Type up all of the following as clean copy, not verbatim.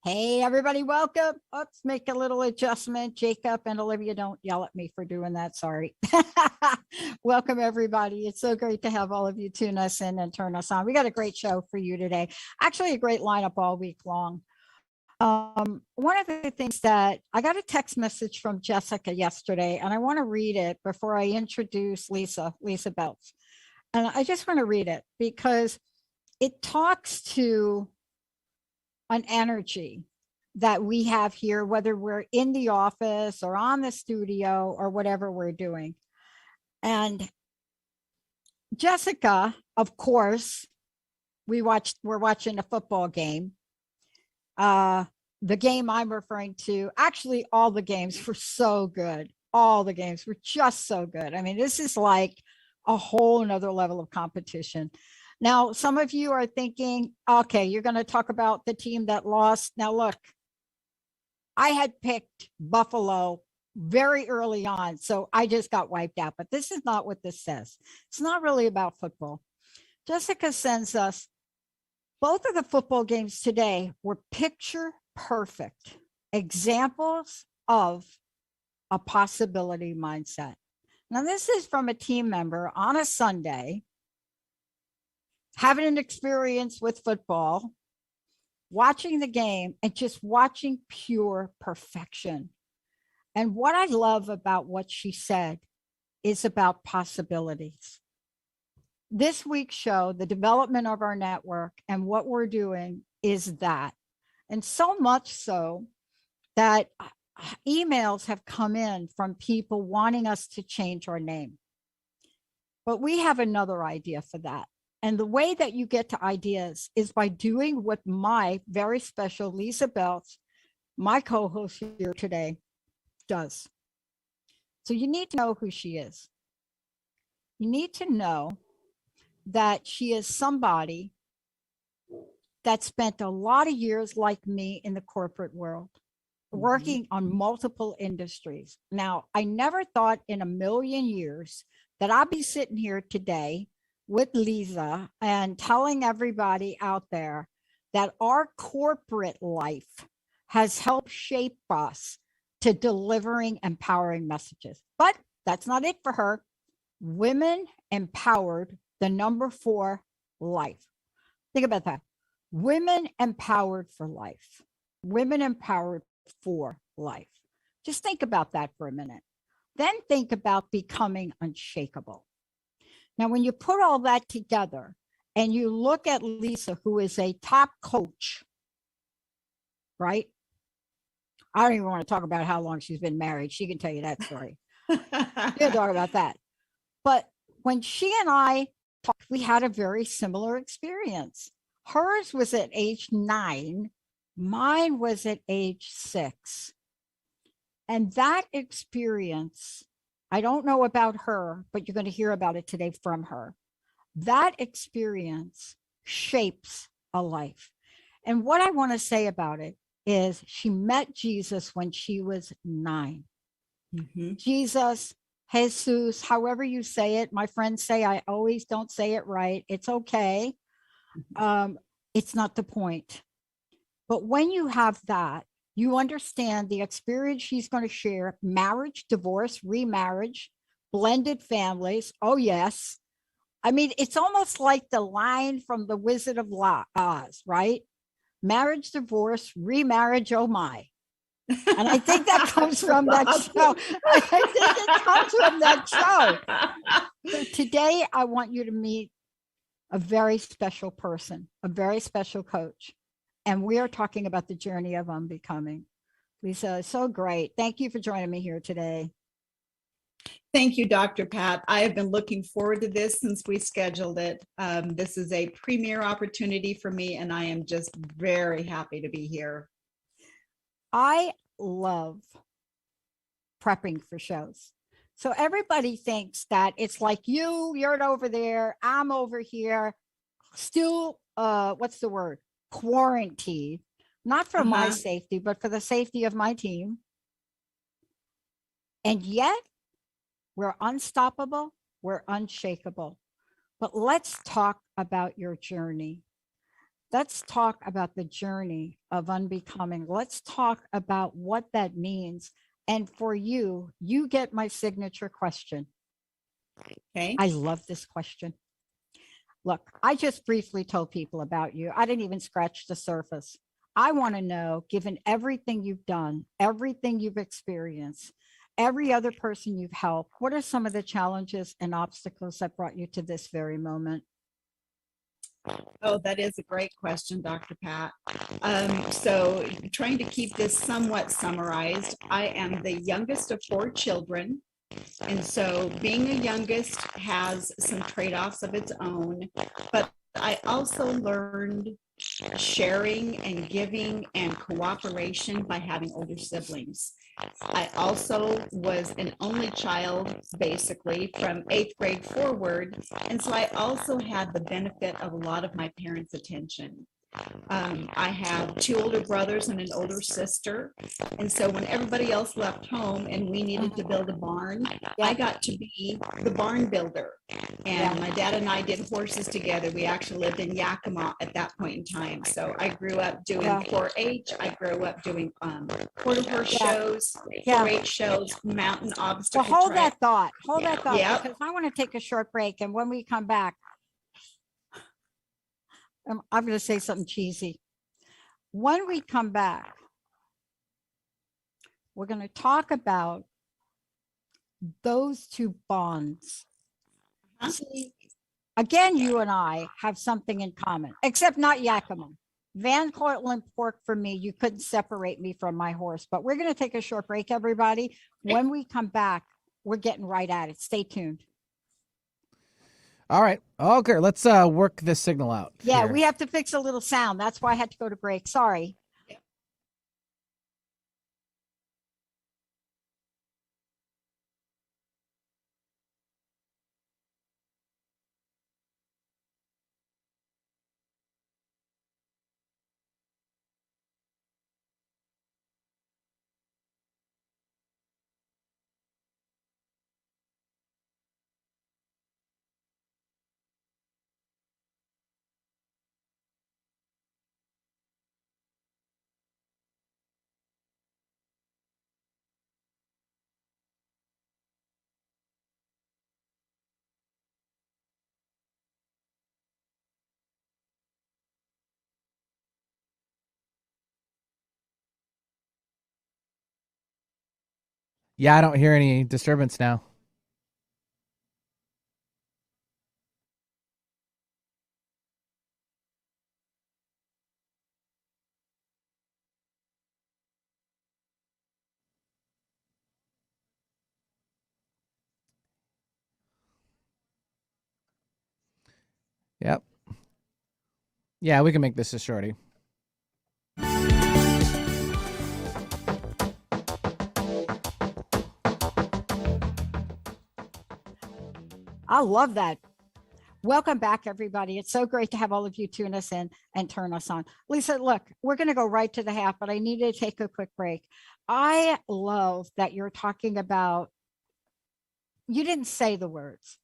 Hey, everybody, welcome. Let's make a little adjustment. Jacob and Olivia, don't yell at me for doing that. Sorry. Welcome, everybody. It's so great to have all of you tune us in and turn us on. We got a great show for you today. Actually, a great lineup all week long. One of the things that I got a text message from Jessica yesterday, and I want to read it before I introduce Lysa Beltz. And I just want to read it because it talks to an energy that we have here, whether we're in the office or on the studio or whatever we're doing. And Jessica, of course, we're watching a football game. The game I'm referring to, actually, all the games were so good. All the games were just so good. I mean, this is like a whole nother level of competition. Now, some of you are thinking, okay, you're going to talk about the team that lost. Now, look, I had picked Buffalo very early on, so I just got wiped out. But this is not what this says. It's not really about football. Jessica sends us both of the football games today were picture perfect examples of a possibility mindset. Now, this is from a team member on a Sunday, having an experience with football, watching the game and just watching pure perfection. And what I love about what she said is about possibilities. This week's show, the development of our network and what we're doing is that. And so much so that emails have come in from people wanting us to change our name. But we have another idea for that. And the way that you get to ideas is by doing what my very special Lysa Beltz, my co-host here today, does. So you need to know who she is. You need to know that she is somebody that spent a lot of years like me in the corporate world, working on multiple industries. Now, I never thought in a million years that I'd be sitting here today with Lysa and telling everybody out there that our corporate life has helped shape us to delivering empowering messages. But that's not it for her. Women empowered, the number 4 life. Think about that. Women empowered for life. Women empowered for life. Just think about that for a minute. Then think about becoming unshakable. Now, when you put all that together and you look at Lysa, who is a top coach, right? I don't even want to talk about how long she's been married. She can tell you that story. She can talk about that. But when she and I talked, we had a very similar experience. Hers was at age 9. Mine was at age 6. And that experience, I don't know about her, but you're going to hear about it today from her. That experience shapes a life. And what I want to say about it is she met Jesus when she was 9. Jesus, Jesus, however you say it. My friends say I always don't say it right. It's okay. It's not the point. But when you have that, you understand the experience she's going to share: marriage, divorce, remarriage, blended families. Oh, yes. I mean, it's almost like the line from The Wizard of Oz, right? Marriage, divorce, remarriage, oh my. And I think that comes from that show. I think it comes from that show. So today, I want you to meet a very special person, a very special coach. And we are talking about the journey of unbecoming. Lysa, it's so great. Thank you for joining me here today. Thank you, Dr. Pat. I have been looking forward to this since we scheduled it. This is a premier opportunity for me, and I am just very happy to be here. I love prepping for shows. So everybody thinks that it's like you're over there, I'm over here, still, what's the word? Quarantine, not for my safety, but for the safety of my team. And yet we're unstoppable, we're unshakable. But let's talk about your journey. let's talk about the journey of unbecoming. Let's talk about what that means. And for you, you get my signature question. Okay. I love this question. Look, I just briefly told people about you. I didn't even scratch the surface. I want to know, given everything you've done, everything you've experienced, every other person you've helped, what are some of the challenges and obstacles that brought you to this very moment? Oh, that is a great question, Dr. Pat. So trying to keep this somewhat summarized, I am the youngest of 4 children. And so being a youngest has some trade-offs of its own, but I also learned sharing and giving and cooperation by having older siblings. I also was an only child, basically, from 8th grade forward. And so I also had the benefit of a lot of my parents' attention. I have 2 older brothers and an older sister. And so when everybody else left home and we needed to build a barn, I got to be the barn builder. And my dad and I did horses together. We actually lived in Yakima at that point in time. So I grew up doing 4-H. I grew up doing quarter horse shows, 4-H shows, mountain obstacle. Well, hold that thought. Hold that thought, Yep. because I want to take a short break. And when we come back, I'm going to say something cheesy. When we come back, we're going to talk about those 2 bonds. See, again, you and I have something in common, except not Yakima. Van Cortlandt Fork for me, you couldn't separate me from my horse. But we're going to take a short break, everybody. When we come back, we're getting right at it. Stay tuned. All right. Okay, let's work this signal out. Yeah, here. we have to fix a little sound. That's why I had to go to break. Sorry. Yeah, I don't hear any disturbance now. Yep. Yeah, we can make this a shorty. I love that. Welcome back, everybody. It's so great to have all of you tune us in and turn us on. Lysa, look, we're going to go right to the half, but I needed to take a quick break. I love that you're talking about, you didn't say the words,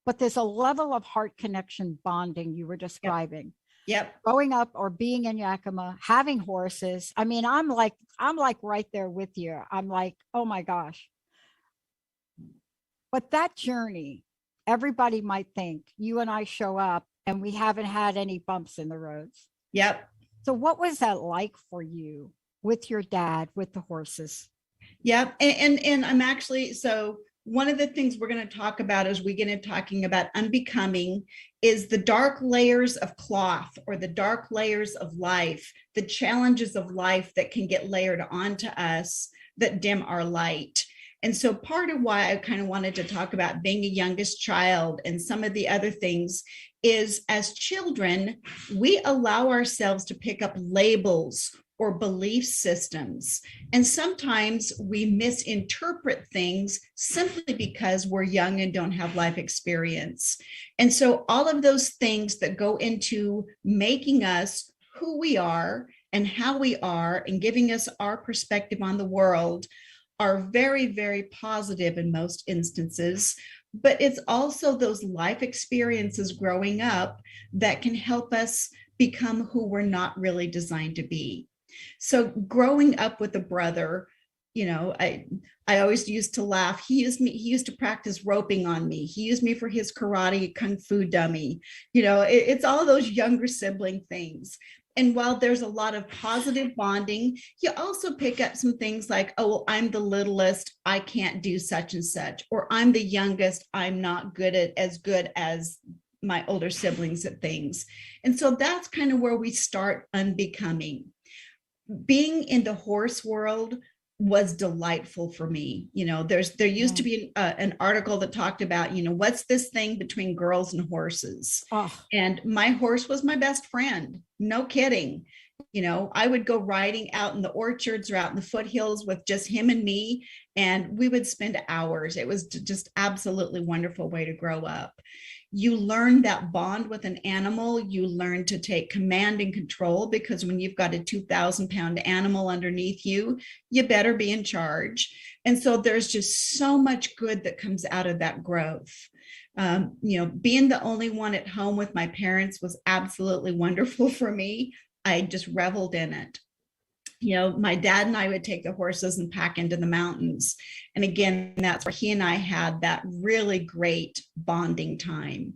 but there's a level of heart connection bonding you were describing. Yep. Growing up or being in Yakima, having horses. I mean, I'm like right there with you. I'm like, oh my gosh. But that journey, everybody might think you and I show up and we haven't had any bumps in the roads. Yep. So what was that like for you with your dad, with the horses? Yep. And I'm actually, so one of the things we're going to talk about as we get into talking about unbecoming is the dark layers of cloth or the dark layers of life, the challenges of life that can get layered onto us that dim our light. And so part of why I kind of wanted to talk about being a youngest child and some of the other things is as children, we allow ourselves to pick up labels or belief systems. And sometimes we misinterpret things simply because we're young and don't have life experience. And so all of those things that go into making us who we are and how we are and giving us our perspective on the world are very, very positive in most instances, but it's also those life experiences growing up that can help us become who we're not really designed to be. So growing up with a brother, I always used to laugh. He used to practice roping on me. He used me for his karate kung fu dummy. It's all those younger sibling things. And while there's a lot of positive bonding, you also pick up some things like, oh, well, I'm the littlest, I can't do such and such, or I'm the youngest, I'm not as good as my older siblings at things. And so that's kind of where we start unbecoming. Being in the horse world was delightful for me. There used to be an article that talked about, what's this thing between girls and horses? Oh. And my horse was my best friend. No kidding. I would go riding out in the orchards or out in the foothills with just him and me, and we would spend hours. It was just absolutely wonderful way to grow up. You learn that bond with an animal. You learn to take command and control, because when you've got a 2,000-pound animal underneath you, you better be in charge. And so there's just so much good that comes out of that growth. Being the only one at home with my parents was absolutely wonderful for me. I just reveled in it. My dad and I would take the horses and pack into the mountains. And again, that's where he and I had that really great bonding time.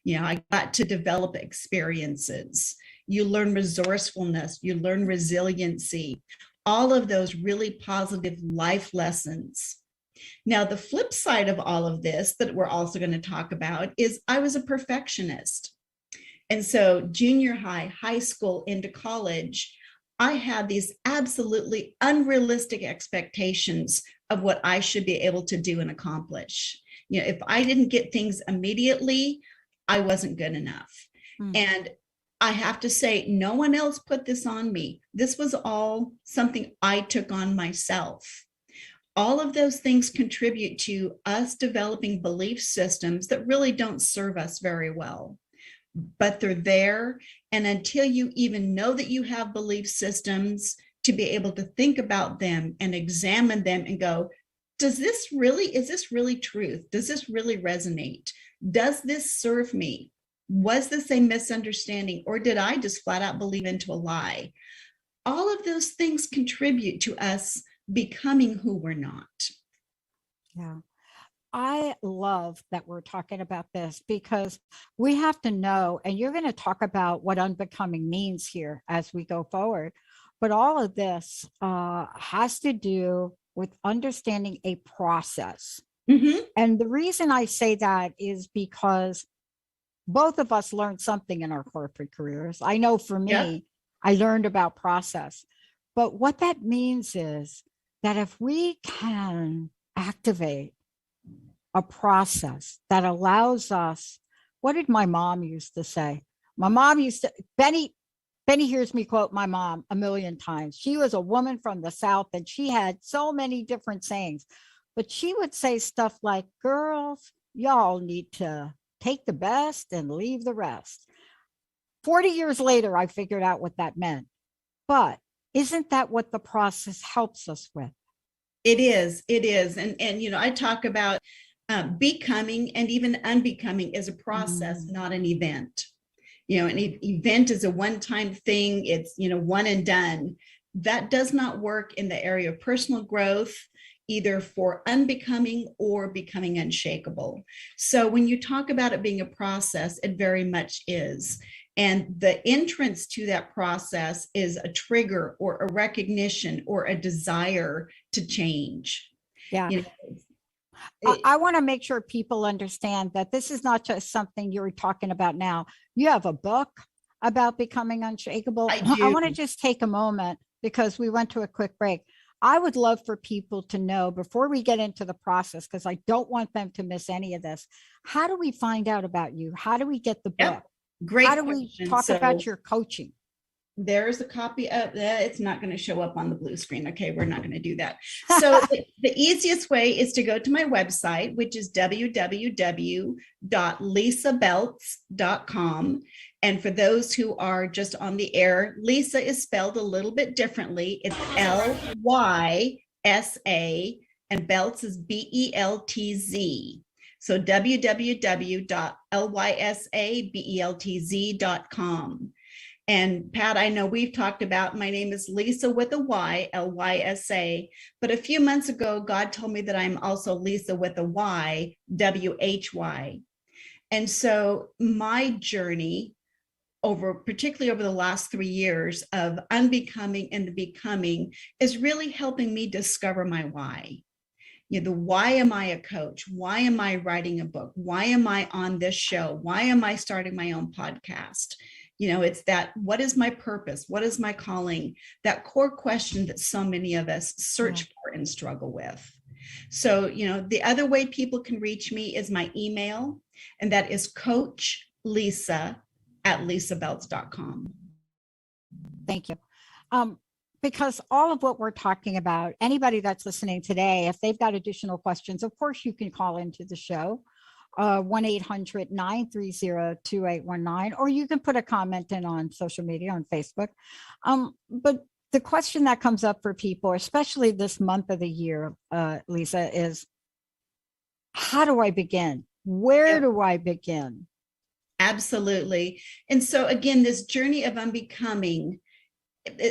I got to develop experiences. You learn resourcefulness, you learn resiliency, all of those really positive life lessons. Now, the flip side of all of this that we're also going to talk about is I was a perfectionist. And so junior high, high school, into college, I had these absolutely unrealistic expectations of what I should be able to do and accomplish. If I didn't get things immediately, I wasn't good enough. And I have to say, no one else put this on me. This was all something I took on myself. All of those things contribute to us developing belief systems that really don't serve us very well. But they're there. And until you even know that you have belief systems, to be able to think about them and examine them and go, is this really truth? Does this really resonate? Does this serve me? Was this a misunderstanding, or did I just flat out believe into a lie? All of those things contribute to us becoming who we're not. Yeah. I love that we're talking about this, because we have to know, and you're going to talk about what unbecoming means here as we go forward. But all of this has to do with understanding a process. Mm-hmm. And the reason I say that is because both of us learned something in our corporate careers. I know for me, I learned about process. But what that means is that if we can activate a process that allows us, what did my mom used to say? My mom used to, Benny hears me quote my mom a million times. She was a woman from the South, and she had so many different sayings, but she would say stuff like, girls, y'all need to take the best and leave the rest. 40 years later, I figured out what that meant. But isn't that what the process helps us with? It is. And I talk about becoming and even unbecoming is a process, not an event. An event is a one-time thing. It's, one and done. That does not work in the area of personal growth, either for unbecoming or becoming unshakable. So when you talk about it being a process, it very much is. And the entrance to that process is a trigger or a recognition or a desire to change. Yeah. I want to make sure people understand that this is not just something you're talking about now. You have a book about becoming unshakable. I want to just take a moment, because we went to a quick break. I would love for people to know, before we get into the process, because I don't want them to miss any of this, how do we find out about you? How do we get the book? Great. How do we talk about your coaching? There's a copy of that. It's not going to show up on the blue screen. Okay, we're not going to do that. So the easiest way is to go to my website, which is www.lysabeltz.com. And for those who are just on the air, Lysa is spelled a little bit differently. It's Lysa, and Beltz is Beltz. So www.lysabeltz.com. And Pat, I know we've talked about, my name is Lysa with a Y, Lysa, but a few months ago, God told me that I'm also Lysa with a Y, WHY. And so my journey particularly over the last 3 years of unbecoming and the becoming is really helping me discover my why. The why am I a coach? Why am I writing a book? Why am I on this show? Why am I starting my own podcast? It's that, what is my purpose? What is my calling? That core question that so many of us search for and struggle with. So, the other way people can reach me is my email, and that is Coach Lysa at lysabeltz.com. Thank you. Because all of what we're talking about, anybody that's listening today, if they've got additional questions, of course, you can call into the show, 1-800-930-2819, or you can put a comment in on social media, on Facebook. But the question that comes up for people, especially this month of the year, Lysa, is how do I begin? Where do I begin? Absolutely. And so again, this journey of unbecoming,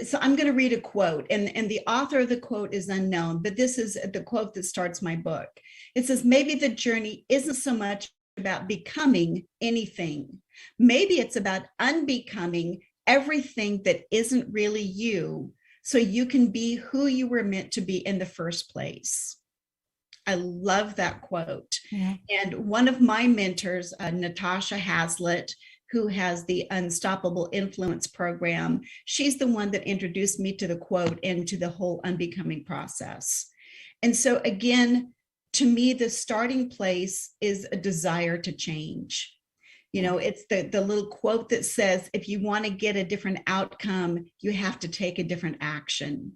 so I'm going to read a quote, and the author of the quote is unknown, but this is the quote that starts my book. It says, maybe the journey isn't so much about becoming anything. Maybe it's about unbecoming everything that isn't really you, so you can be who you were meant to be in the first place. I love that quote. Yeah. And one of my mentors, Natasha Hazlitt, who has the Unstoppable Influence program, she's the one that introduced me to the quote and to the whole unbecoming process. And so again, to me, the starting place is a desire to change. It's the little quote that says, if you want to get a different outcome, you have to take a different action.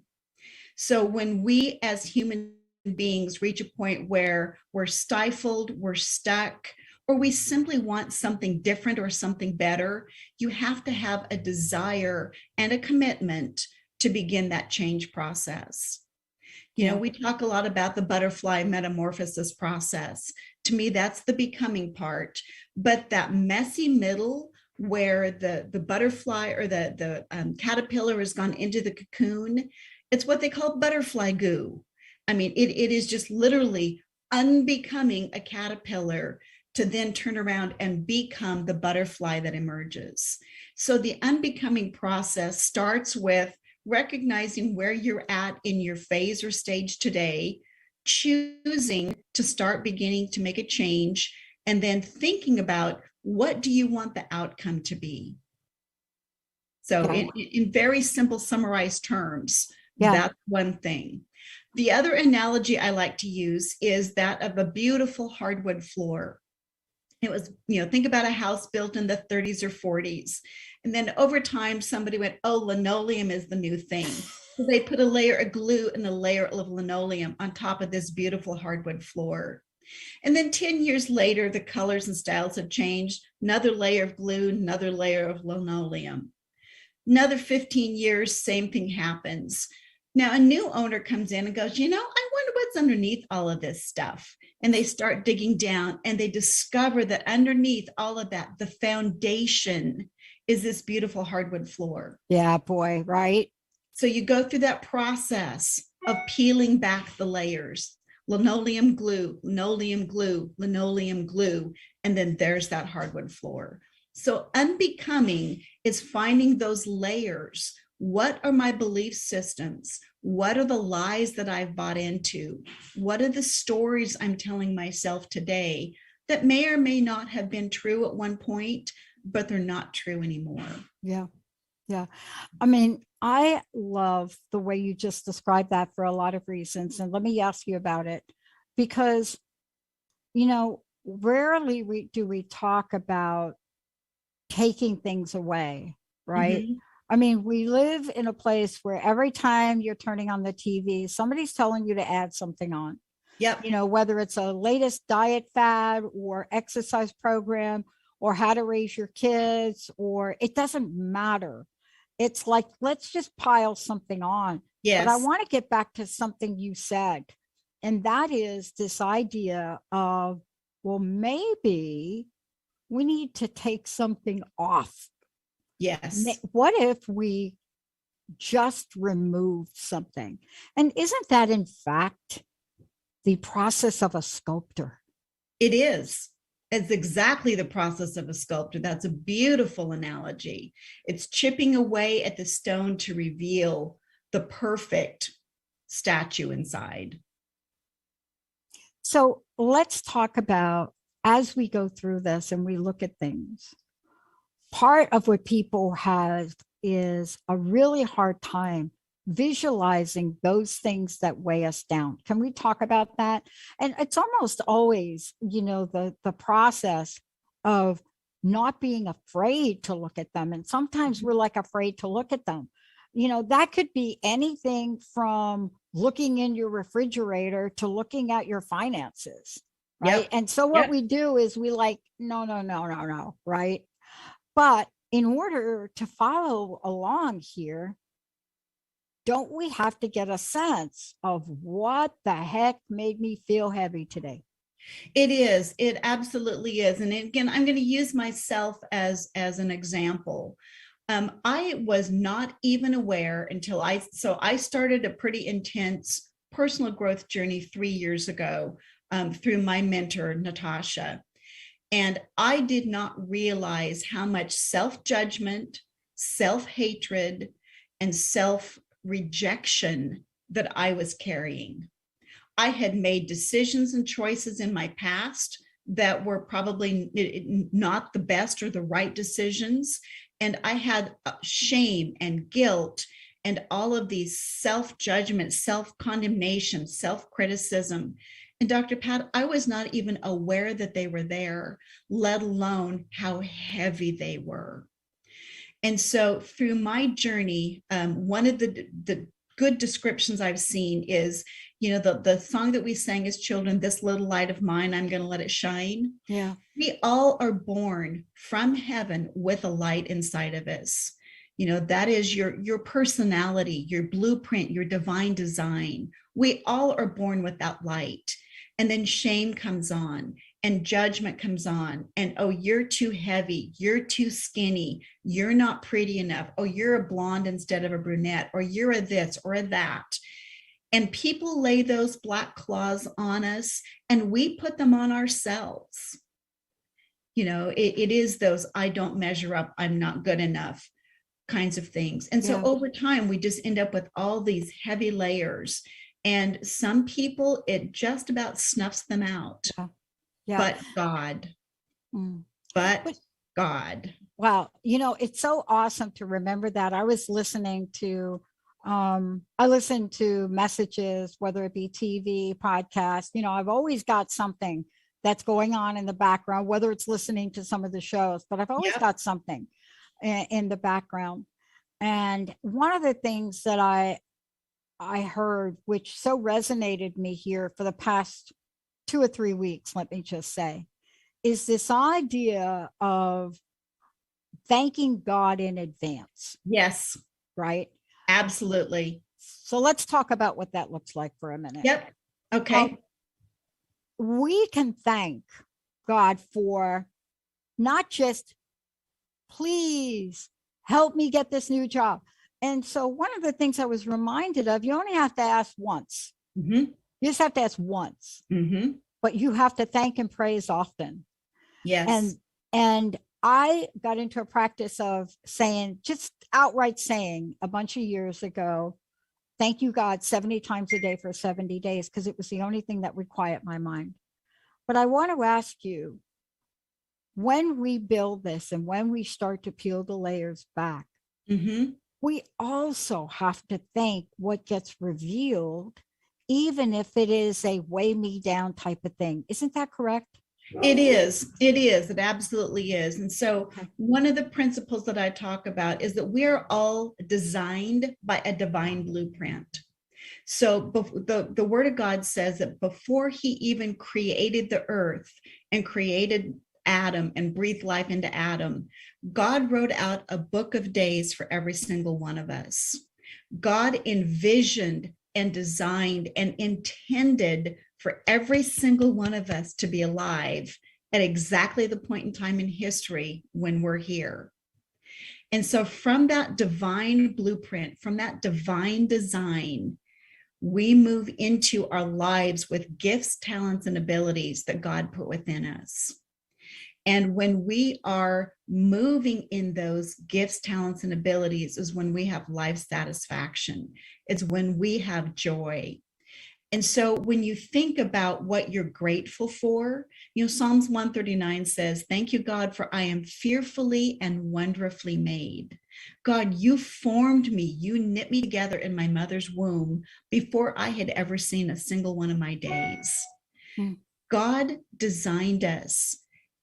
So when we as human beings reach a point where we're stifled, we're stuck, or we simply want something different or something better, you have to have a desire and a commitment to begin that change process. We talk a lot about the butterfly metamorphosis process. To me, that's the becoming part, but that messy middle where the butterfly or the caterpillar has gone into the cocoon, it's what they call butterfly goo. I mean, it is just literally unbecoming a caterpillar to then turn around and become the butterfly that emerges. So the unbecoming process starts with recognizing where you're at in your phase or stage today, choosing to start beginning to make a change, and then thinking about, what do you want the outcome to be? So in very simple summarized terms, that's one thing. The other analogy I like to use is that of a beautiful hardwood floor. It was, think about a house built in the 30s or 40s. And then over time, somebody went, oh, linoleum is the new thing. So they put a layer of glue and a layer of linoleum on top of this beautiful hardwood floor. And then 10 years later, the colors and styles have changed. Another layer of glue, another layer of linoleum. Another 15 years, same thing happens. Now, a new owner comes in and goes, I wonder what's underneath all of this stuff. And they start digging down and they discover that underneath all of that, the foundation is this beautiful hardwood floor. Yeah, boy, right? So you go through that process of peeling back the layers, linoleum glue, linoleum glue, linoleum glue, and then there's that hardwood floor. So unbecoming is finding those layers. What are my belief systems? What are the lies that I've bought into? What are the stories I'm telling myself today that may or may not have been true at one point, but they're not true anymore? Yeah. Yeah. I mean, I love the way you just described that for a lot of reasons. And let me ask you about it, because, rarely do we talk about taking things away, right? Mm-hmm. I mean, we live in a place where every time you're turning on the TV, somebody's telling you to add something on. Yep. Whether it's a latest diet fad or exercise program or how to raise your kids, or it doesn't matter. It's like, let's just pile something on. Yes. But I want to get back to something you said. And that is this idea of, well, maybe we need to take something off. Yes. What if we just removed something? And isn't that, in fact, the process of a sculptor? It is. It's exactly the process of a sculptor. That's a beautiful analogy. It's chipping away at the stone to reveal the perfect statue inside. So let's talk about, as we go through this and we look at things, part of what people have is a really hard time visualizing those things that weigh us down. Can we talk about that? And it's almost always, the process of not being afraid to look at them. And sometimes we're like afraid to look at them. That could be anything from looking in your refrigerator to looking at your finances. Right. Yep. And so what Yep. we do is we like, no. Right. But in order to follow along here, don't we have to get a sense of what the heck made me feel heavy today? It is. It absolutely is. And again, I'm going to use myself as an example. I was not even aware until I started a pretty intense personal growth journey 3 years ago through my mentor, Natasha. And I did not realize how much self-judgment, self-hatred, and self-rejection that I was carrying. I had made decisions and choices in my past that were probably not the best or the right decisions. And I had shame and guilt and all of these self-judgment, self-condemnation, self-criticism. And Dr. Pat, I was not even aware that they were there, let alone how heavy they were. And so through my journey, one of the good descriptions I've seen is, the song that we sang as children, "This Little Light of Mine, I'm going to let it shine." Yeah. We all are born from heaven with a light inside of us. That is your personality, your blueprint, your divine design. We all are born with that light. And then shame comes on and judgment comes on. And, oh, you're too heavy. You're too skinny. You're not pretty enough. Oh, you're a blonde instead of a brunette, or you're a this or a that. And people lay those black claws on us and we put them on ourselves. It is those "I don't measure up, I'm not good enough" kinds of things. And so over time, we just end up with all these heavy layers. And some people, it just about snuffs them out. Yeah. But God. But God. Wow. It's so awesome to remember that. I was listening to, I listen to messages, whether it be TV, podcast. I've always got something that's going on in the background, whether it's listening to some of the shows, but I've always got something in the background. And one of the things that I heard, which so resonated me here for the past 2 or 3 weeks, let me just say, is this idea of thanking God in advance. Yes. Right? Absolutely. So let's talk about what that looks like for a minute. Yep. Okay. We can thank God for not just, please help me get this new job. And so one of the things I was reminded of, you only have to ask once. Mm-hmm. You just have to ask once, but you have to thank and praise often. Yes. And I got into a practice of saying, just outright saying a bunch of years ago, thank you, God, 70 times a day for 70 days, because it was the only thing that would quiet my mind. But I want to ask you, when we build this and when we start to peel the layers back, we also have to thank what gets revealed, even if it is a weigh me down type of thing. Isn't that correct? It is. It is. It absolutely is. And so one of the principles that I talk about is that we're all designed by a divine blueprint. So the word of God says that before he even created the earth and created Adam and breathed life into Adam, God wrote out a book of days for every single one of us. God envisioned and designed and intended for every single one of us to be alive at exactly the point in time in history when we're here. And so from that divine blueprint, from that divine design, we move into our lives with gifts, talents, and abilities that God put within us. And when we are moving in those gifts, talents, and abilities is when we have life satisfaction. It's when we have joy. And so when you think about what you're grateful for, Psalms 139 says, "Thank you, God, for I am fearfully and wonderfully made." God, you formed me. You knit me together in my mother's womb before I had ever seen a single one of my days. Mm. God designed us.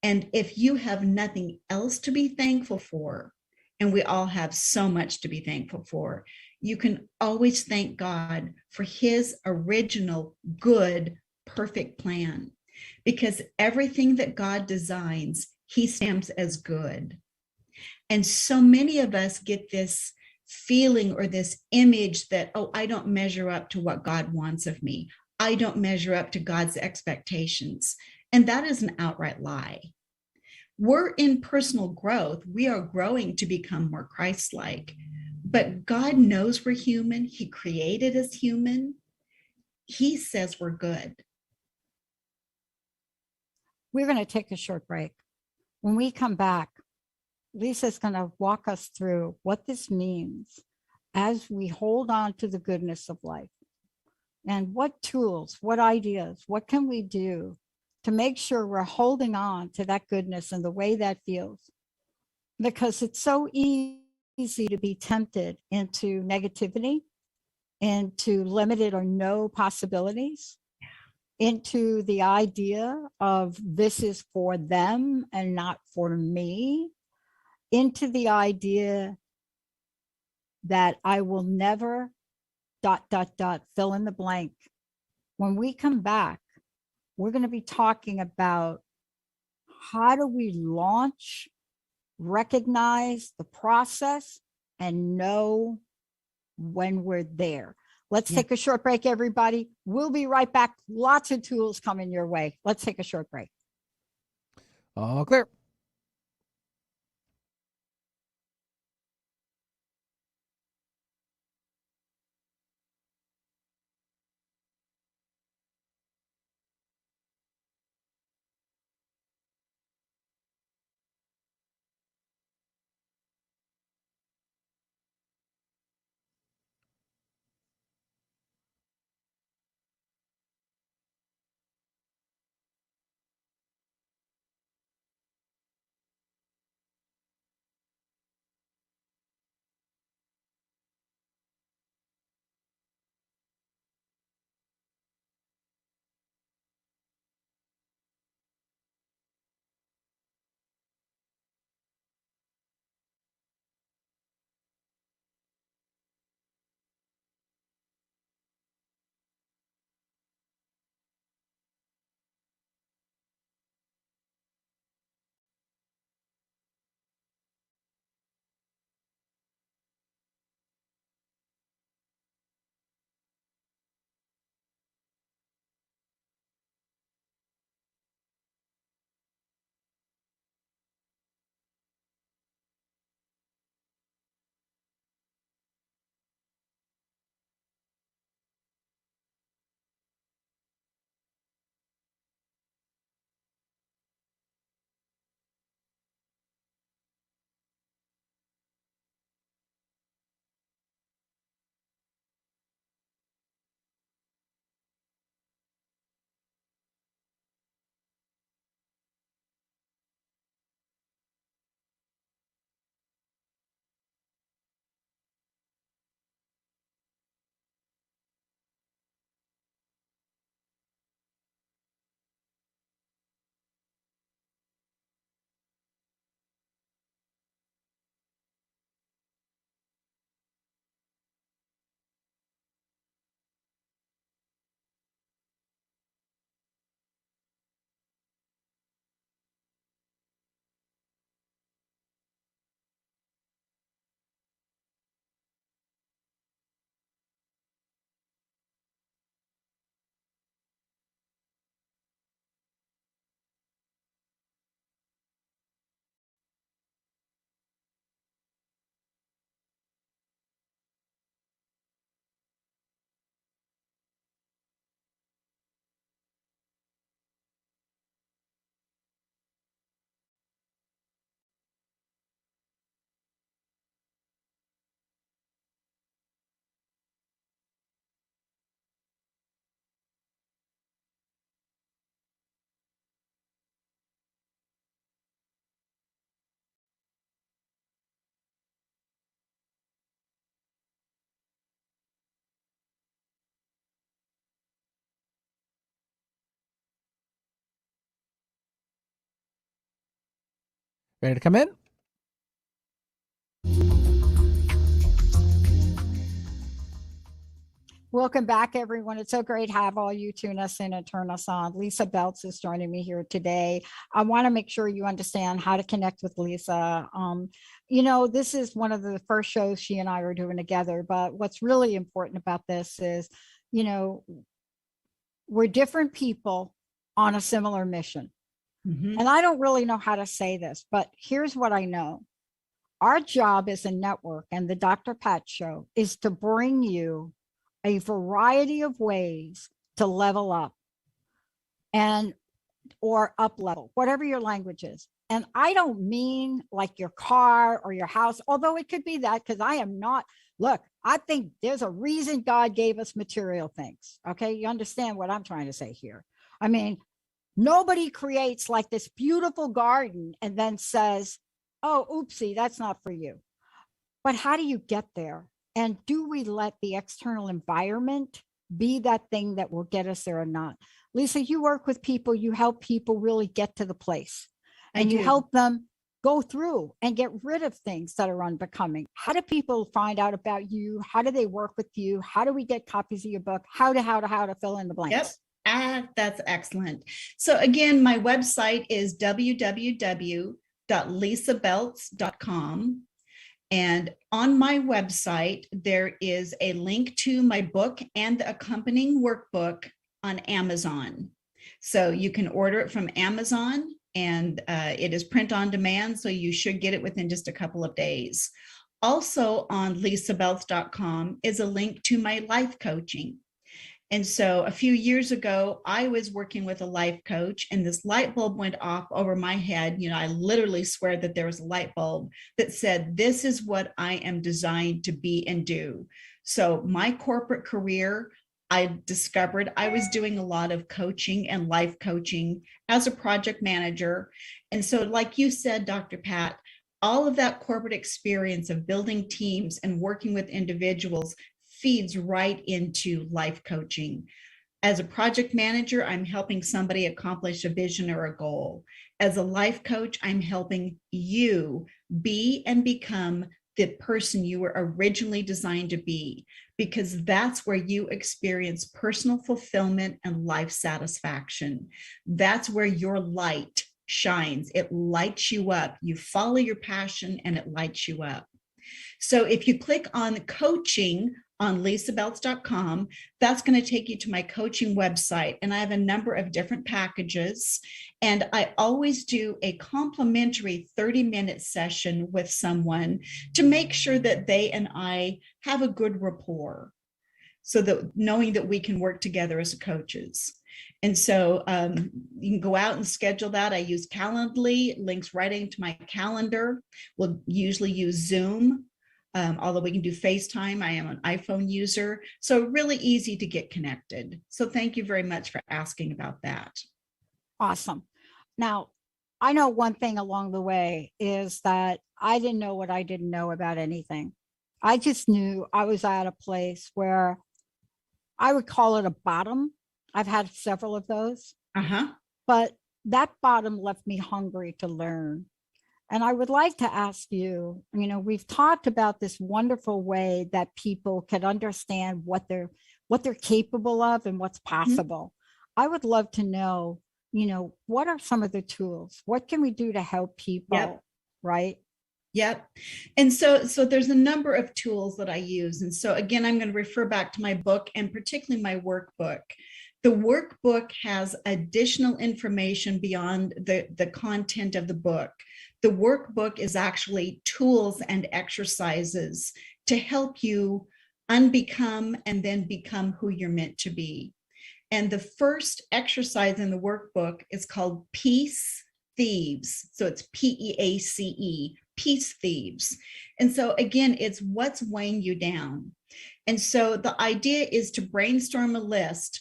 And if you have nothing else to be thankful for, and we all have so much to be thankful for, you can always thank God for his original, good, perfect plan. Because everything that God designs, he stamps as good. And so many of us get this feeling or this image that, oh, I don't measure up to what God wants of me. I don't measure up to God's expectations. And that is an outright lie. We're in personal growth. We are growing to become more Christ-like. But God knows we're human. He created us human. He says we're good. We're going to take a short break. When we come back, Lysa's going to walk us through what this means as we hold on to the goodness of life. And what tools, what ideas, what can we do to make sure we're holding on to that goodness and the way that feels? Because it's so easy to be tempted into negativity, into limited or no possibilities, into the idea of this is for them and not for me, into the idea that I will never ... fill in the blank. When we come back, we're going to be talking about how do we launch, recognize the process, and know when we're there. Let's take a short break, everybody. We'll be right back. Lots of tools coming your way. Let's take a short break. All clear. Ready to come in? Welcome back, everyone. It's so great to have all you tune us in and turn us on. Lysa Beltz is joining me here today. I want to make sure you understand how to connect with Lysa. This is one of the first shows she and I are doing together, but what's really important about this is, we're different people on a similar mission. Mhm. And I don't really know how to say this, but here's what I know. Our job as a network and the Dr. Pat Show is to bring you a variety of ways to level up or up level, whatever your language is. And I don't mean like your car or your house, although it could be that, because I am not. Look, I think there's a reason God gave us material things. Okay. You understand what I'm trying to say here? I mean, nobody creates like this beautiful garden and then says, oh, oopsie, that's not for you. But how do you get there? And do we let the external environment be that thing that will get us there or not? Lysa, you work with people, you help people really get to the place, and you help them go through and get rid of things that are unbecoming. How do people find out about you? How do they work with you? How do we get copies of your book? How to fill in the blanks? Yep. That's excellent. So again, my website is www.lysabeltz.com. And on my website, there is a link to my book and the accompanying workbook on Amazon. So you can order it from Amazon, and it is print on demand. So you should get it within just a couple of days. Also on lysabeltz.com is a link to my life coaching. And so a few years ago, I was working with a life coach, and this light bulb went off over my head. I literally swear that there was a light bulb that said, this is what I am designed to be and do. So my corporate career, I discovered I was doing a lot of coaching and life coaching as a project manager. And so like you said, Dr. Pat, all of that corporate experience of building teams and working with individuals feeds right into life coaching. As a project manager, I'm helping somebody accomplish a vision or a goal. As a life coach, I'm helping you be and become the person you were originally designed to be, because that's where you experience personal fulfillment and life satisfaction. That's where your light shines. It lights you up. You follow your passion and it lights you up. So if you click on coaching on lysabeltz.com, that's going to take you to my coaching website. And I have a number of different packages. And I always do a complimentary 30-minute session with someone to make sure that they and I have a good rapport, so that knowing that we can work together as coaches. And so you can go out and schedule that. I use Calendly, links right into my calendar. We'll usually use Zoom. Although we can do FaceTime. I am an iPhone user, so really easy to get connected. So thank you very much for asking about that. Awesome. Now, I know one thing along the way is that I didn't know what I didn't know about anything. I just knew I was at a place where I would call it a bottom. I've had several of those, but that bottom left me hungry to learn. And I would like to ask you, we've talked about this wonderful way that people can understand what they're capable of and what's possible. I would love to know, what are some of the tools? What can we do to help people? Right? Yep. And so there's a number of tools that I use. And so again, I'm going to refer back to my book and particularly my workbook. The workbook has additional information beyond the content of the book. The workbook is actually tools and exercises to help you unbecome and then become who you're meant to be. And the first exercise in the workbook is called Peace Thieves. So it's PEACE, Peace Thieves. And so again, it's what's weighing you down. And so the idea is to brainstorm a list.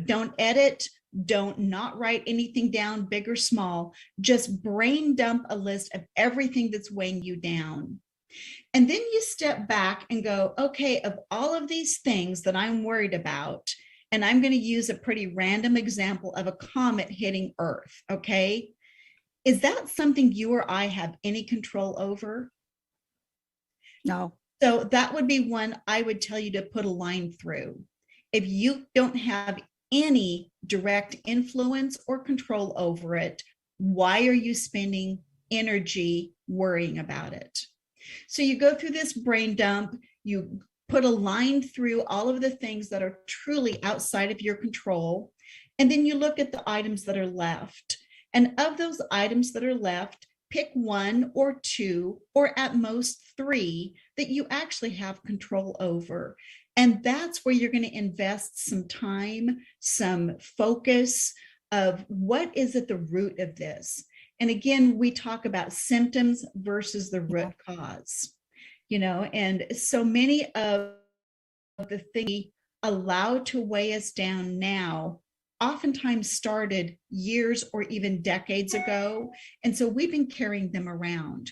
Don't edit, don't not write anything down, big or small, just brain dump a list of everything that's weighing you down. And then you step back and go, okay, of all of these things that I'm worried about, and I'm going to use a pretty random example of a comet hitting Earth, okay? Is that something you or I have any control over? No. So that would be one I would tell you to put a line through. If you don't have any direct influence or control over it, why are you spending energy worrying about it? So you go through this brain dump, you put a line through all of the things that are truly outside of your control, and then you look at the items that are left. And of those items that are left, pick one or two, or at most three, that you actually have control over. And that's where you're going to invest some time, some focus of what is at the root of this. And again, we talk about symptoms versus the root cause, and so many of the things we allow to weigh us down now oftentimes started years or even decades ago. And so we've been carrying them around.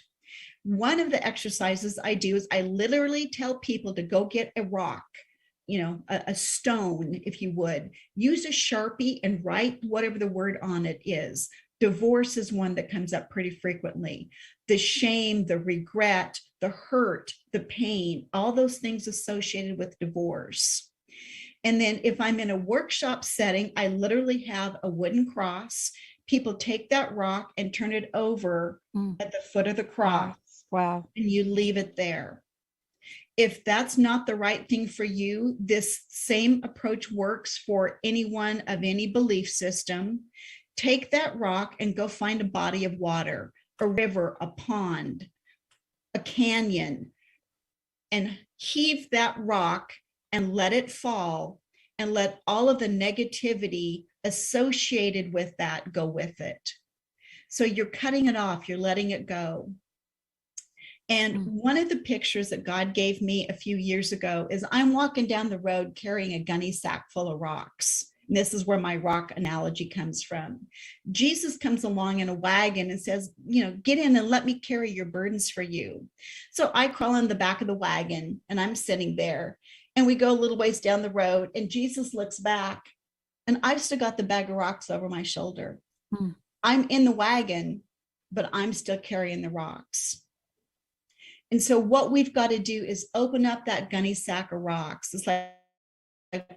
One of the exercises I do is I literally tell people to go get a rock, a stone, if you would. Use a Sharpie and write whatever the word on it is. Divorce is one that comes up pretty frequently. The shame, the regret, the hurt, the pain, all those things associated with divorce. And then if I'm in a workshop setting, I literally have a wooden cross. People take that rock and turn it over at the foot of the cross. Wow. And you leave it there. If that's not the right thing for you, this same approach works for anyone of any belief system. Take that rock and go find a body of water, a river, a pond, a canyon, and heave that rock and let it fall, and let all of the negativity associated with that go with it. So you're cutting it off, you're letting it go. And one of the pictures that God gave me a few years ago is I'm walking down the road carrying a gunny sack full of rocks. And this is where my rock analogy comes from. Jesus comes along in a wagon and says, get in and let me carry your burdens for you. So I crawl in the back of the wagon and I'm sitting there, and we go a little ways down the road, and Jesus looks back, and I've still got the bag of rocks over my shoulder. I'm in the wagon, but I'm still carrying the rocks. And so what we've got to do is open up that gunny sack of rocks. It's like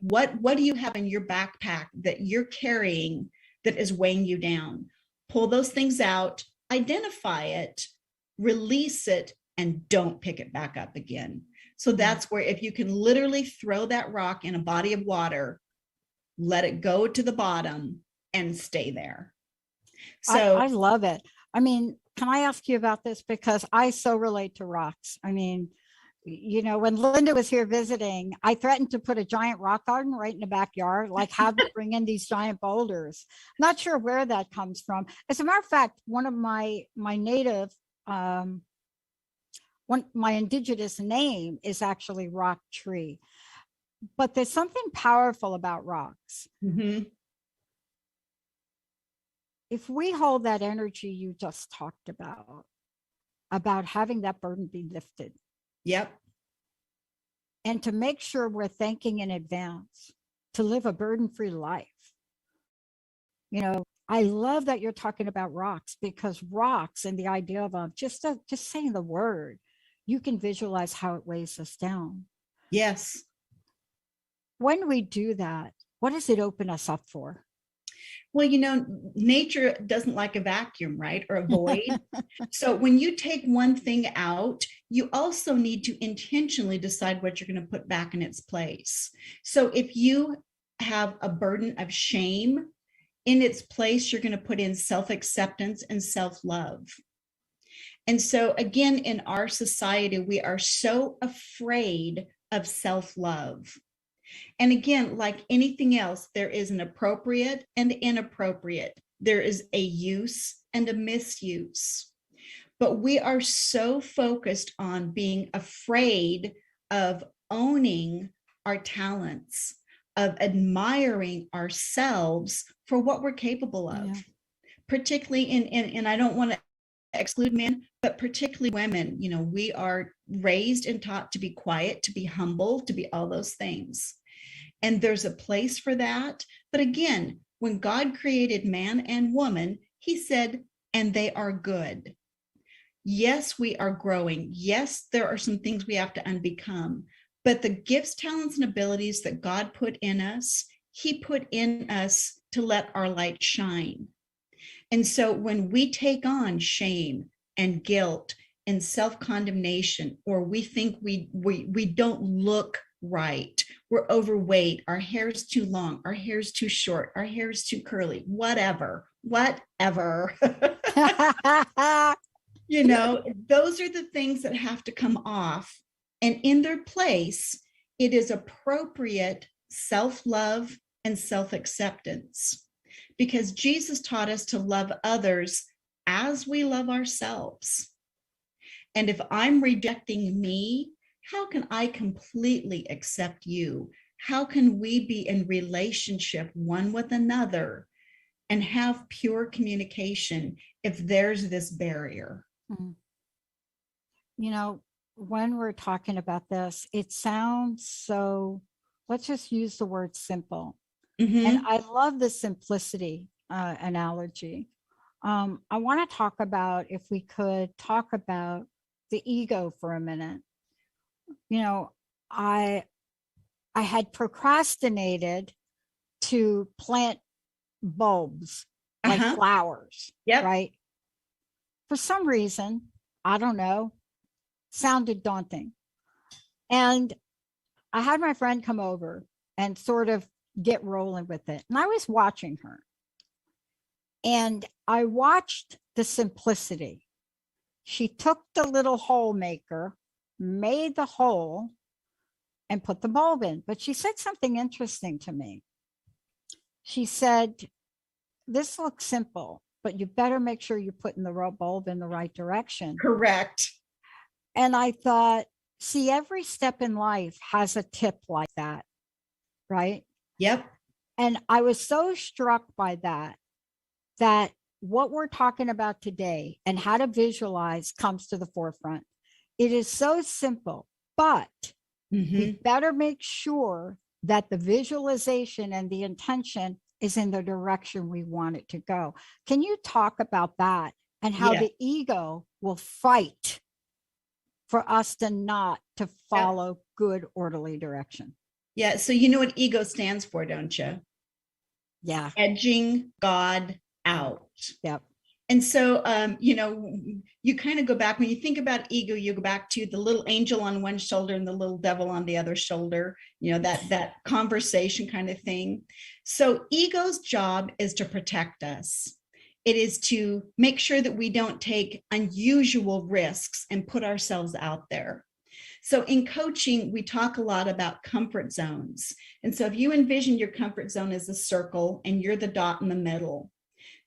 what do you have in your backpack that you're carrying that is weighing you down? Pull those things out, identify it, release it, and don't pick it back up again. So that's where, if you can literally throw that rock in a body of water, let it go to the bottom and stay there. So I love it. I mean, can I ask you about this? Because I so relate to rocks. I mean, when Linda was here visiting, I threatened to put a giant rock garden right in the backyard, like have to bring in these giant boulders. Not sure where that comes from. As a matter of fact, one of my native, my indigenous name is actually rock tree, but there's something powerful about rocks. If we hold that energy you just talked about having that burden be lifted. Yep. And to make sure we're thinking in advance to live a burden-free life. I love that you're talking about rocks, because rocks and the idea of them, just saying the word, you can visualize how it weighs us down. Yes. When we do that, what does it open us up for? Well, nature doesn't like a vacuum, right? Or a void. So when you take one thing out, you also need to intentionally decide what you're going to put back in its place. So if you have a burden of shame, in its place, you're going to put in self-acceptance and self-love. And so again, in our society, we are so afraid of self-love. And again, like anything else, there is an appropriate and inappropriate. There is a use and a misuse. But we are so focused on being afraid of owning our talents, of admiring ourselves for what we're capable of, particularly and I don't want to exclude men, but particularly women. We are raised and taught to be quiet, to be humble, to be all those things. And there's a place for that. But again, when God created man and woman, he said, and they are good. Yes, we are growing. Yes, there are some things we have to unbecome, but the gifts, talents, and abilities that God put in us, he put in us to let our light shine. And so when we take on shame and guilt and self-condemnation, or we think we don't look right, we're overweight, our hair's too long, our hair's too short, our hair's too curly, whatever. You know, those are the things that have to come off. And in their place, it is appropriate self-love and self-acceptance. Because Jesus taught us to love others as we love ourselves. And if I'm rejecting me, how can I completely accept you? How can we be in relationship one with another and have pure communication if there's this barrier? You know, when we're talking about this, it sounds so, let's just use the word simple. And I love the simplicity analogy. I want to talk about, if we could talk about the ego for a minute. You know, I had procrastinated to plant bulbs like flowers, right? For some reason, I don't know, sounded daunting. And I had my friend come over and sort of get rolling with it. And I was watching her. And I watched the simplicity. She took the little hole maker, made the hole, and put the bulb in. But she said something interesting to me. She said, this looks simple, but you better make sure you're putting the bulb in the right direction. Correct. And I thought, see, every step in life has a tip like that, right? Yep. And I was so struck by that what we're talking about today and how to visualize comes to the forefront. It is so simple, but we better make sure that the visualization and the intention is in the direction we want it to go. Can you talk about that and how the ego will fight for us to follow good, orderly direction? Yeah. So you know what ego stands for, don't you? Yeah. Edging God out. Yep. And so, you know, you kind of go back, when you think about ego, you go back to the little angel on one shoulder and the little devil on the other shoulder, you know, that conversation kind of thing. So ego's job is to protect us. It is to make sure that we don't take unusual risks and put ourselves out there. So in coaching, we talk a lot about comfort zones. And so if you envision your comfort zone as a circle and you're the dot in the middle,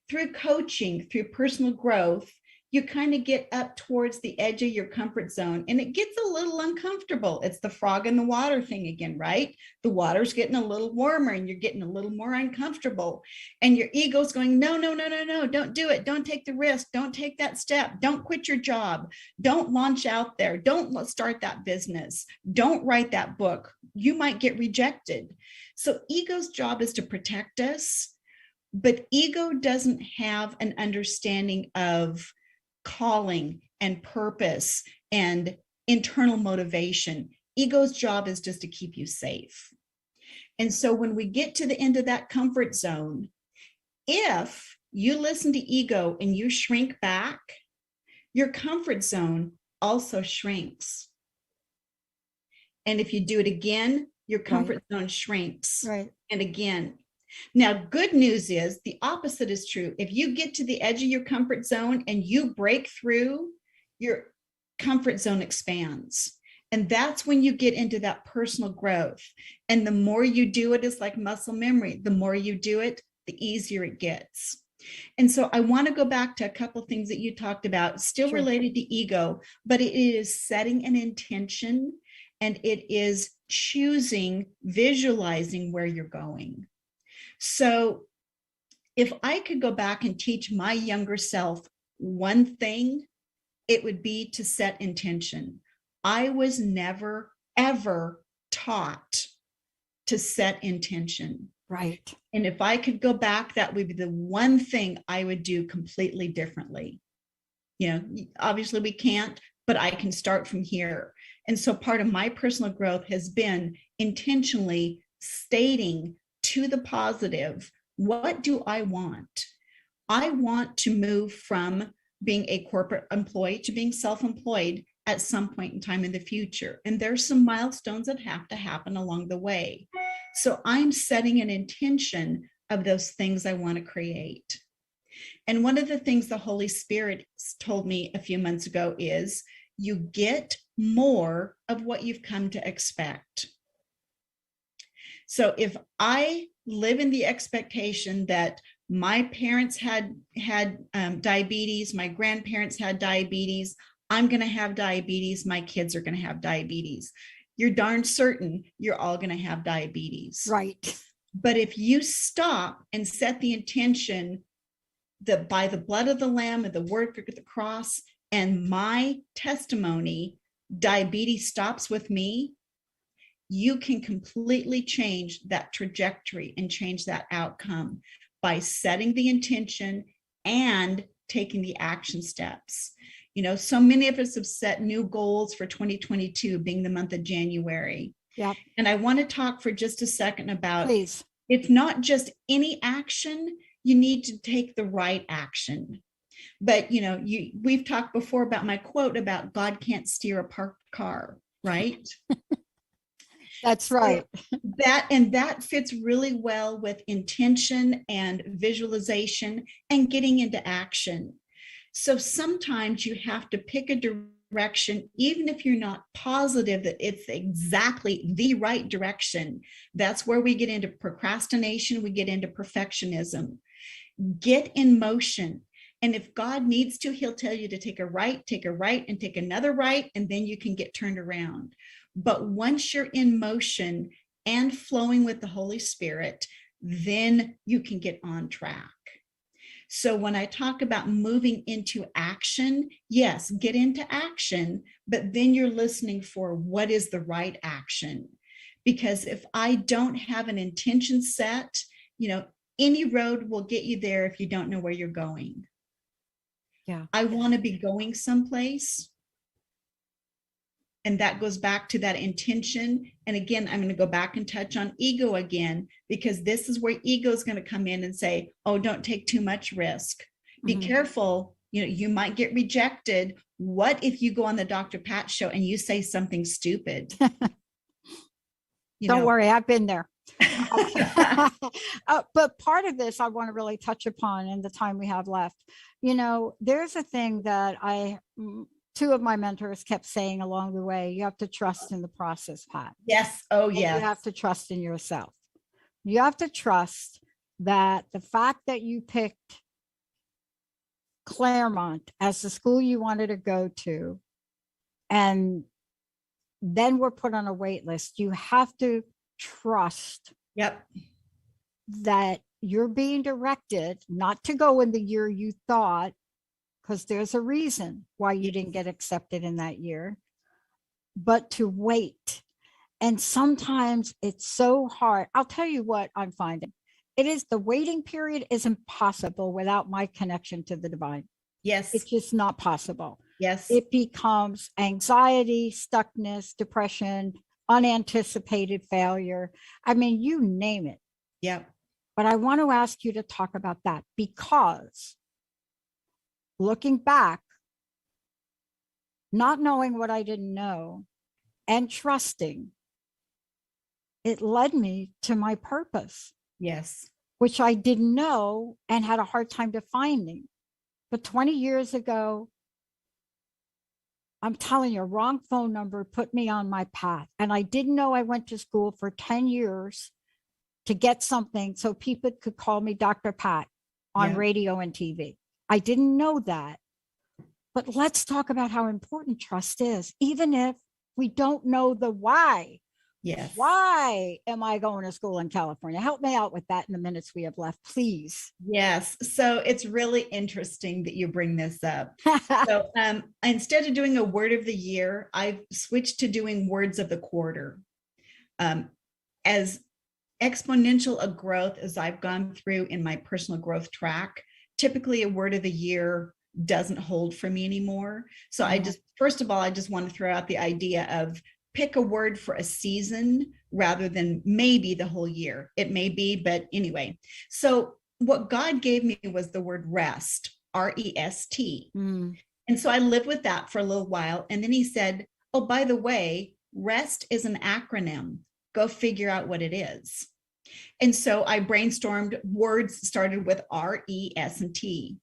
through coaching, through personal growth, you kind of get up towards the edge of your comfort zone and it gets a little uncomfortable. It's the frog in the water thing again, right? The water's getting a little warmer and you're getting a little more uncomfortable. And your ego's going, no, don't do it. Don't take the risk. Don't take that step. Don't quit your job. Don't launch out there. Don't start that business. Don't write that book. You might get rejected. So ego's job is to protect us, but ego doesn't have an understanding of calling and purpose and internal motivation. Ego's job is just to keep you safe. And so when we get to the end of that comfort zone, if you listen to ego and you shrink back, your comfort zone also shrinks. And if you do it again, your comfort zone shrinks. Right. And again. Now, good news is the opposite is true. If you get to the edge of your comfort zone and you break through, your comfort zone expands. And that's when you get into that personal growth. And the more you do it, it's like muscle memory. The more you do it, the easier it gets. And so I want to go back to a couple of things that you talked about, still related to ego, but it is setting an intention and it is choosing, visualizing where you're going. So if I could go back and teach my younger self one thing, it would be to set intention. I was never, ever taught to set intention. Right. And if I could go back, that would be the one thing I would do completely differently. Obviously we can't, but I can start from here. And so part of my personal growth has been intentionally stating to the positive, what do I want? I want to move from being a corporate employee to being self-employed at some point in time in the future. And there's some milestones that have to happen along the way. So I'm setting an intention of those things I want to create. And one of the things the Holy Spirit told me a few months ago is you get more of what you've come to expect. So if I live in the expectation that my parents had diabetes, my grandparents had diabetes, I'm going to have diabetes, my kids are going to have diabetes, you're darn certain you're all going to have diabetes. Right. But if you stop and set the intention that by the blood of the Lamb and the word of the cross and my testimony, diabetes stops with me, you can completely change that trajectory and change that outcome by setting the intention and taking the action steps. So many of us have set new goals for 2022, being the month of January. Yeah. And I want to talk for just a second about, Please. It's not just any action, you need to take the right action. But we've talked before about my quote about God can't steer a parked car, right? That's right. That fits really well with intention and visualization and getting into action. So sometimes you have to pick a direction, even if you're not positive that it's exactly the right direction. That's where we get into procrastination, we get into perfectionism. Get in motion. And if God needs to, he'll tell you to take a right, and take another right, and then you can get turned around. But once you're in motion and flowing with the Holy Spirit, then you can get on track. So when I talk about moving into action, yes, get into action, but then you're listening for what is the right action. Because if I don't have an intention set, any road will get you there if you don't know where you're going. Yeah. I want to be going someplace. And that goes back to that intention. And again, I'm going to go back and touch on ego again, because this is where ego is going to come in and say, oh, don't take too much risk. Be careful. You might get rejected. What if you go on the Dr. Pat show and you say something stupid? Don't worry, I've been there. But part of this I want to really touch upon in the time we have left. There's a thing that two of my mentors kept saying along the way. You have to trust in the process, Pat. Yes. Oh, yeah. You have to trust in yourself. You have to trust that the fact that you picked Claremont as the school you wanted to go to, and then we're put on a wait list, you have to trust that you're being directed not to go in the year you thought, because there's a reason why you didn't get accepted in that year, but to wait. And sometimes it's so hard. I'll tell you what I'm finding. The waiting period is impossible without my connection to the divine. Yes. It's just not possible. Yes. It becomes anxiety, stuckness, depression, unanticipated failure. I mean, you name it. Yep. But I want to ask you to talk about that, because looking back, not knowing what I didn't know and trusting, it led me to my purpose. Yes. Which I didn't know and had a hard time defining. But 20 years ago, I'm telling you, wrong phone number put me on my path. And I didn't know I went to school for 10 years to get something so people could call me Dr. Pat on radio and TV. I didn't know that. But let's talk about how important trust is, even if we don't know the why. Yes. Why am I going to school in California? Help me out with that in the minutes we have left, please. Yes. So it's really interesting that you bring this up. So instead of doing a word of the year, I've switched to doing words of the quarter. As exponential of growth as I've gone through in my personal growth track. Typically, a word of the year doesn't hold for me anymore. So I just, first of all, I just want to throw out the idea of pick a word for a season rather than maybe the whole year. It may be, but anyway. So what God gave me was the word rest, R-E-S-T. And so I lived with that for a little while. And then he said, oh, by the way, rest is an acronym. Go figure out what it is. And so I brainstormed words started with R, E, S, and T.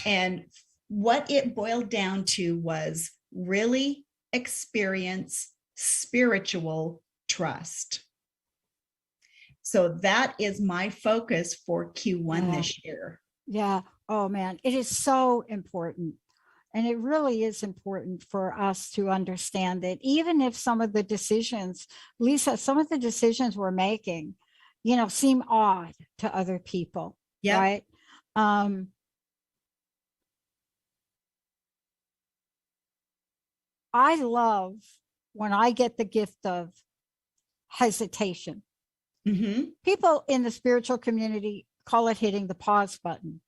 And what it boiled down to was really experience spiritual trust. So that is my focus for Q1 this year. Yeah. Oh man, it is so important. And it really is important for us to understand that even if some of the decisions, Lysa, some of the decisions we're making, you know, seem odd to other people, right? I love when I get the gift of hesitation. People in the spiritual community call it hitting the pause button.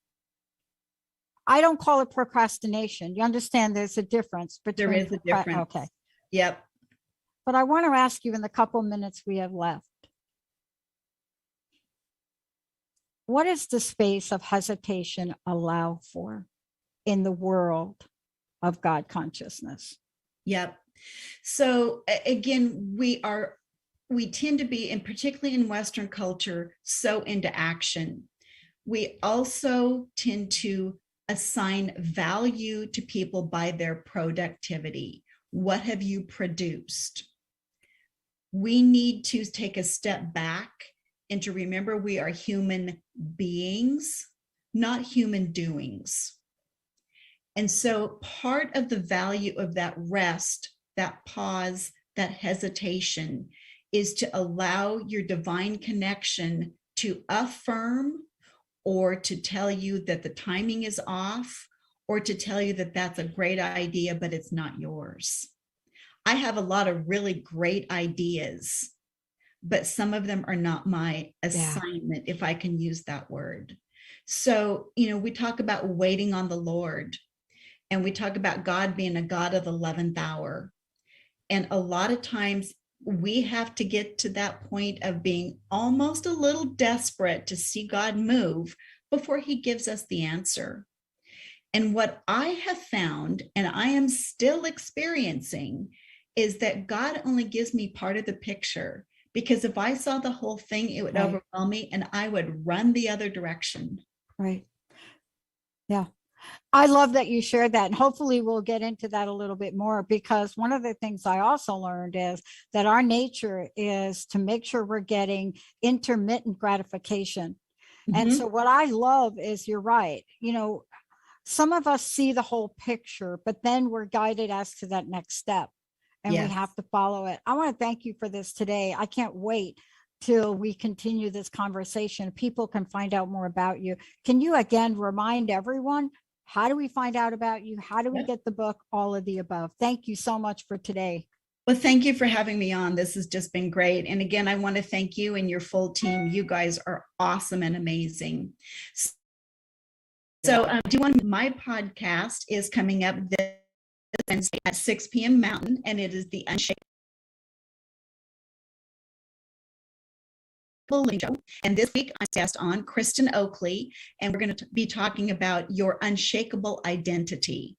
I don't call it procrastination. You understand there's a difference between. There is a difference. Okay. Yep. But I want to ask you in the couple minutes we have left, what does the space of hesitation allow for in the world of God consciousness? Yep. So again, we tend to be, and particularly in Western culture, so into action. We also tend to assign value to people by their productivity. What have you produced? We need to take a step back and to remember we are human beings, not human doings. And so part of the value of that rest, that pause, that hesitation is to allow your divine connection to affirm or to tell you that the timing is off, or to tell you that that's a great idea, but it's not yours. I have a lot of really great ideas, but some of them are not my assignment, if I can use that word. So, you know, we talk about waiting on the Lord, and we talk about God being a God of the 11th hour. And a lot of times we have to get to that point of being almost a little desperate to see God move before he gives us the answer. And what I have found, and I am still experiencing, is that God only gives me part of the picture, because if I saw the whole thing, it would overwhelm me and I would run the other direction. Right. Yeah. I love that you shared that. And hopefully we'll get into that a little bit more, because one of the things I also learned is that our nature is to make sure we're getting intermittent gratification. And so what I love is, you're right. You know, some of us see the whole picture, but then we're guided as to that next step, and we have to follow it. I want to thank you for this today. I can't wait till we continue this conversation. People can find out more about you. Can you again remind everyone, how do we find out about you? How do we get the book? All of the above. Thank you so much for today. Well, thank you for having me on. This has just been great. And again, I want to thank you and your full team. You guys are awesome and amazing. So my podcast is coming up this Wednesday at 6 p.m. Mountain, and it is the Unshakable Show. And this week I'm guest on Kristen Oakley, and we're going to be talking about your unshakable identity.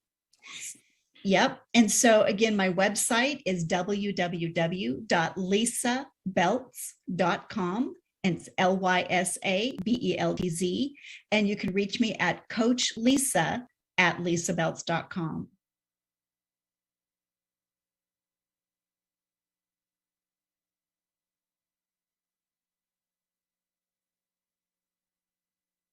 Yep. And so again, my website is www.lysabeltz.com, and it's LYSABELTZ. And you can reach me at Coach Lysa at lysabeltz.com.